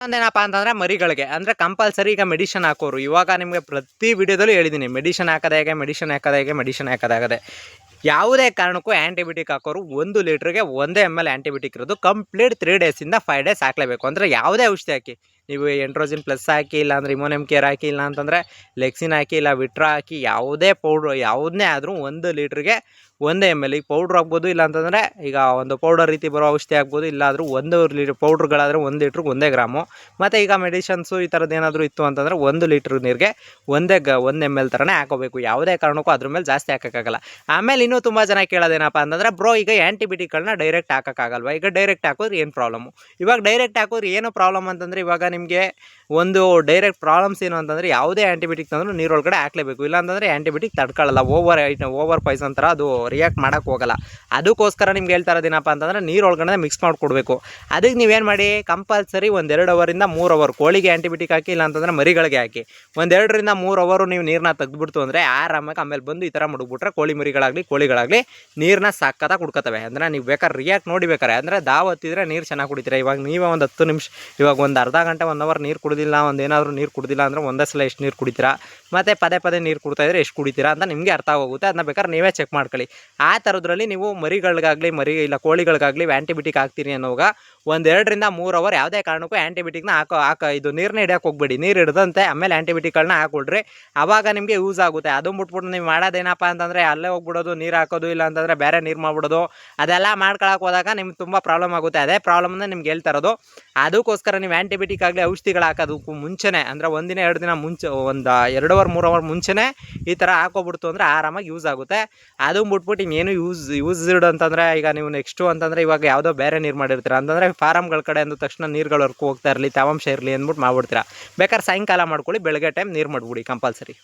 ಒಂದೇನಪ್ಪ ಅಂತಂದರೆ ಮರಿಗಳಿಗೆ ಅಂದರೆ ಕಂಪಲ್ಸರಿ ಈಗ ಮೆಡಿಷನ್ ಹಾಕೋರು. ಇವಾಗ ನಿಮಗೆ ಪ್ರತಿ ವಿಡಿಯೋದಲ್ಲೂ ಹೇಳಿದ್ದೀನಿ, ಮೆಡಿಷನ್ ಹಾಕೋದು ಹೇಗೆ, ಮೆಡಿಷನ್ ಹಾಕೋದು ಹೇಗೆ, ಮೆಡಿಷನ್ ಹಾಕೋದಾಗದೆ ಯಾವುದೇ ಕಾರಣಕ್ಕೂ ಆ್ಯಂಟಿಬಯೋಟಿಕ್ ಹಾಕೋರು 1 ಲೀಟ್ರಿಗೆ 1 ml ಆ್ಯಂಟಿಬಯೋಟಿಕ್ ಇರೋದು. ಕಂಪ್ಲೀಟ್ 3 ಡೇಸಿಂದ 5 ಡೇಸ್ ಹಾಕಲೇಬೇಕು. ಅಂದರೆ ಯಾವುದೇ ಔಷಧಿ ಹಾಕಿ, ನೀವು ಎಂಟ್ರೋಜಿನ್ ಪ್ಲಸ್ ಹಾಕಿ, ಇಲ್ಲಾಂದರೆ ಇಮೋನಿಯಮ್ ಕೇರ್ ಹಾಕಿ, ಇಲ್ಲ ಅಂತಂದರೆ ಲೆಕ್ಸಿನ್ ಹಾಕಿ, ಇಲ್ಲ ವಿಟ್ರಾ ಹಾಕಿ, ಯಾವುದೇ ಪೌಡ್ರು ಯಾವುದನ್ನೇ ಆದರೂ 1 ಲೀಟ್ರಿಗೆ 1 ml. ಈಗ ಪೌಡ್ರ್ ಆಗ್ಬೋದು, ಇಲ್ಲ ಅಂತಂದರೆ ಈಗ ಒಂದು ಪೌಡರ್ ರೀತಿ ಬರೋ ಔಷಧಿ ಆಗ್ಬೋದು, ಇಲ್ಲಾದರೂ 1 ಲೀಟ್ರ್ ಪೌಡ್ರುಗಳಾದರೆ 1 ಲೀಟ್ರಿಗೆ 1 ಗ್ರಾಮು. ಮತ್ತು ಈಗ ಮೆಡಿಷನ್ಸು ಈ ಥರದ್ದು ಏನಾದರೂ ಇತ್ತು ಅಂತಂದರೆ 1 ಲೀಟ್ರ್ ನೀರಿಗೆ 1 ml ಥರನೇ ಹಾಕೋಬೇಕು. ಯಾವುದೇ ಕಾರಣಕ್ಕೂ ಅದ್ರ ಮೇಲೆ ಜಾಸ್ತಿ ಹಾಕೋಕ್ಕಾಗಲ್ಲ. ಆಮೇಲೆ ಇನ್ನೂ ತುಂಬ ಜನ ಕೇಳೋದೇನಪ್ಪ ಅಂತಂದರೆ, ಬ್ರೋ ಈಗ ಆ್ಯಂಟಿಬಯೋಟಿಕ್ಗಳನ್ನ ಡೈರೆಕ್ಟ್ ಹಾಕೋಕ್ಕಾಗಲ್ವ? ಈಗ ಡೈರೆಕ್ಟ್ ಹಾಕಿದ್ರೆ ಏನು ಪ್ರಾಬ್ಲಮ್ಮು? ಇವಾಗ ಡೈರೆಕ್ಟ್ ಹಾಕಿದ್ರೆ ಏನು ಪ್ರಾಬ್ಲಮ್ ಅಂತಂದರೆ, ಇವಾಗ ನಿಮಗೆ ಒಂದು ಡೈರೆಕ್ಟ್ ಪ್ರಾಬ್ಲಮ್ಸ್ ಏನು ಅಂತಂದರೆ, ಯಾವುದೇ ಆ್ಯಂಟಿಬಯೋಟಿಕ್ ತಂದರೂ ನೀರೊಳಗಡೆ ಹಾಕಲೇಬೇಕು. ಇಲ್ಲಾಂತಂದರೆ ಆ್ಯಂಟಿಬಯೋಟಿಕ್ ತಡ್ಕೊಳ್ಳಲ್ಲ, ಓವರ್ ಪಾಯ್ಸನ್ ಥರ ಅದು ರಿಯಾಕ್ಟ್ ಮಾಡೋಕ್ಕೆ ಹೋಗಲ್ಲ. ಅದಕ್ಕೋಸ್ಕರ ನಿಮ್ಗೆ ಹೇಳ್ತಾ ಇರೋದೇನಪ್ಪ ಅಂತಂದರೆ, ನೀರೊಳಗಡೆ ಮಿಕ್ಸ್ ಮಾಡಿಕೊಡ್ಬೇಕು. ಅದಕ್ಕೆ ನೀವೇನು ಮಾಡಿ, ಕಂಪಲ್ಸರಿ 1-2 ಅವರಿಂದ 3 ಅವರ್ ಕೋಳಿಗೆ ಆ್ಯಂಟಿಬಯೋಟಿಕ್ ಹಾಕಿ, ಇಲ್ಲ ಅಂತಂದರೆ ಮರಿಗಳಿಗೆ ಹಾಕಿ 1-2 ರಿಂದ 3 ಅವರು ನೀವು ನೀರನ್ನ ತೆಗೆದುಬಿಡ್ತು ಅಂದರೆ ಆರಾಮಾಗಿ ಆಮೇಲೆ ಬಂದು ಈ ಥರ ಮಡಗ್ಬಿಟ್ರೆ ಕೋಳಿ ಮರಿಗಳಾಗಲಿ ಕೋಳಿಗಳಾಗಲಿ ನೀರನ್ನ ಸಾಕಾಗಿ ಕುಡ್ಕೊತವೆ. ಅಂದರೆ ನೀವು ಬೇಕಾದ್ರೆ ರಿಯಾಕ್ಟ್ ನೋಡಿಬೇಕಾರೆ, ಅಂದರೆ ಹತ್ತಿದ್ರೆ ನೀರು ಚೆನ್ನಾಗಿ ಕುಡಿತೀರ. ಇವಾಗ ನೀವೇ ಒಂದು 10 ನಿಮಿಷ, ಇವಾಗ ಒಂದು ಅರ್ಧ ಗಂಟೆ 1 ಅವರ್ ನೀರು ಕುಡಿದಿಲ್ಲ, ಒಂದೇನಾದರೂ ನೀರು ಕುಡಿದಿಲ್ಲ ಅಂದರೆ ಒಂದೇ ಸಲ ಎಷ್ಟು ನೀರು ಕುಡಿತೀರಾ, ಮತ್ತು ಪದೇ ನೀರು ಕುಡ್ತಾಯಿದ್ರೆ ಎಷ್ಟು ಕುಡಿತೀರಾ ಅಂತ ನಿಮಗೆ ಅರ್ಥ ಆಗೋಗುತ್ತೆ. ಅದನ್ನ ಬೇಕಾದ್ರೆ ನೀವೇ ಚೆಕ್ ಮಾಡ್ಕೊಳ್ಳಿ. ಆ ಥರದ್ರಲ್ಲಿ ನೀವು ಮರಿಗಳಿಗಾಗಲಿ ಇಲ್ಲ ಕೋಳಿಗಳಿಗಾಗಲಿ ಆ್ಯಂಟಿಬಯೋಟಿಕ್ ಹಾಕ್ತೀರಿ ಅನ್ನೋವಾಗ 1-2 ರಿಂದ 3 ಅವರ್ ಯಾವುದೇ ಕಾರಣಕ್ಕೂ ಆ್ಯಂಟಿಬಯೋಟಿಕ್ನ ಇದು ನೀರನ್ನ ಹಿಡಿಯೋಕೆ ಹೋಗ್ಬೇಡಿ. ನೀರು ಹಿಡ್ದಂತೆ ಆಮೇಲೆ ಆ್ಯಂಟಿಬಯೋಟಿಕ್ಗಳನ್ನ ಹಾಕೊಳ್ರಿ. ಆವಾಗ ನಿಮಗೆ ಯೂಸ್ ಆಗುತ್ತೆ. ಅದು ಬಿಟ್ಬಿಟ್ಟು ನೀವು ಮಾಡೋದೇನಪ್ಪ ಅಂತಂದರೆ, ಅಲ್ಲೇ ಹೋಗ್ಬಿಡೋದು, ನೀರು ಹಾಕೋದು, ಇಲ್ಲ ಅಂತಂದರೆ ಬೇರೆ ನೀರು ಮಾಡ್ಬಿಡೋದು, ಅದೆಲ್ಲ ಮಾಡ್ಕೊಳಕ್ಕೆ ಹೋದಾಗ ನಿಮ್ಗೆ ತುಂಬ ಪ್ರಾಬ್ಲಮ್ ಆಗುತ್ತೆ. ಅದೇ ಪ್ರಾಬ್ಲಮ್ನ ನಿಮ್ಗೆ ಹೇಳ್ತಾ ಇರೋದು. ಅದಕ್ಕೋಸ್ಕರ ನೀವು ಆ್ಯಂಟಿಬಯೋಟಿಕ್ ಆಗಲಿ ಔಷಧಿಗಳು ಹಾಕೋದಕ್ಕೂ ಮುಂಚೆನೇ, ಅಂದರೆ 1 ದಿನ 2 ದಿನ ಮುಂಚೆ, ಒಂದು 2 ಅವರ್ 3 ಅವರ್ ಮುಂಚೆನೇ ಈ ಥರ ಹಾಕೋಬಿಡ್ತು ಅಂದರೆ ಆರಾಮಾಗಿ ಯೂಸ್ ಆಗುತ್ತೆ. ಅದು ಬಿಟ್ಬಿಟ್ಟು ಇನ್ನೇನು ಯೂಸ್ಡ್ ಅಂತಂದರೆ, ಈಗ ನೀವು ನೆಕ್ಸ್ಟು ಅಂತಂದರೆ ಇವಾಗ ಯಾವುದೋ ಬೇರೆ ನೀರು ಮಾಡಿರ್ತೀರ ಅಂತಂದರೆ, ಫಾರಮ್ಗಳ ಕಡೆ ಅಂದ ತಕ್ಷಣ ನೀರುಗಳು ಹೊರ್ಕೊ ಹೋಗ್ತಾ ಇರಲಿ, ತೇವಾಂಶ ಇರಲಿ ಅಂದ್ಬಿಟ್ಟು ಮಾಡ್ಬಿಡ್ತೀರಾ. ಬೇಕಾದ್ರೆ ಸಾಯಂಕಾಲ ಮಾಡ್ಕೊಳ್ಳಿ, ಬೆಳಗ್ಗೆ ಟೈಮ್ ನೀರು ಮಾಡಿಬಿಡಿ ಕಂಪಲ್ಸರಿ.